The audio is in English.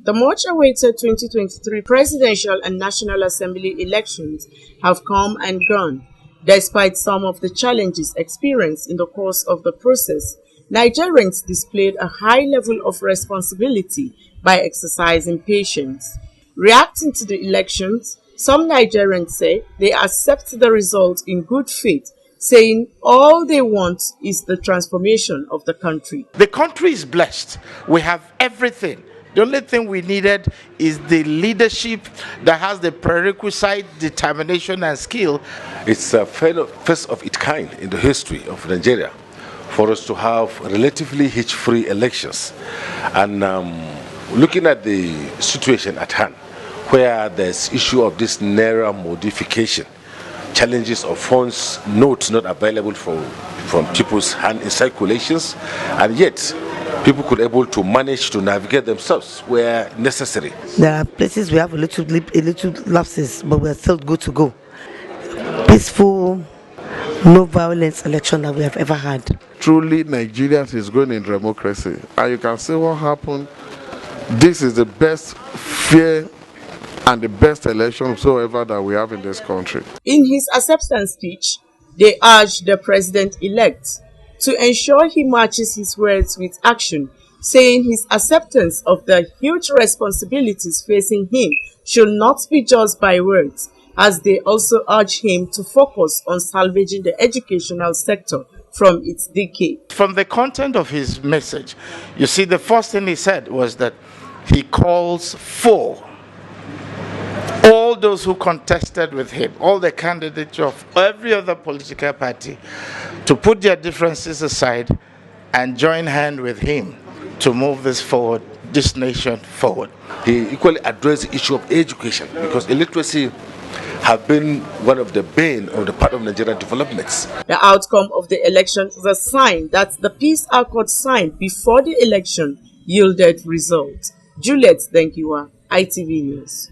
The much-awaited 2023 presidential and National Assembly elections have come and gone. Despite some of the challenges experienced in the course of the process, Nigerians displayed a high level of responsibility by exercising patience. Reacting to the elections, some Nigerians say they accept the result in good faith, saying all they want is the transformation of the country. The country is blessed. We have everything. The only thing we needed is the leadership that has the prerequisite determination and skill. It's a first of its kind in the history of Nigeria for us to have relatively hitch-free elections. And looking at the situation at hand, where there's issue of this naira modification, challenges of funds notes not available from people's hand in circulations, and yet people could able to manage to navigate themselves where necessary. There are places we have a little lapses, but we are still good to go. Peaceful, no violence election that we have ever had. Truly, Nigerians is going in democracy, and you can see what happened. This is the best fair and the best election whatsoever that we have in this country. In his acceptance speech, they urged the president-elect to ensure he matches his words with action, saying his acceptance of the huge responsibilities facing him should not be judged by words, as they also urge him to focus on salvaging the educational sector from its decay. From the content of his message, you see, the first thing he said was that he calls for all those who contested with him, all the candidates of every other political party, to put their differences aside and join hand with him to move this nation forward. He equally addressed the issue of education, because illiteracy have been one of the bane of the part of Nigerian developments. The outcome of the election is a sign that the peace accord signed before the election yielded results. Juliet Denkiwa, ITV News.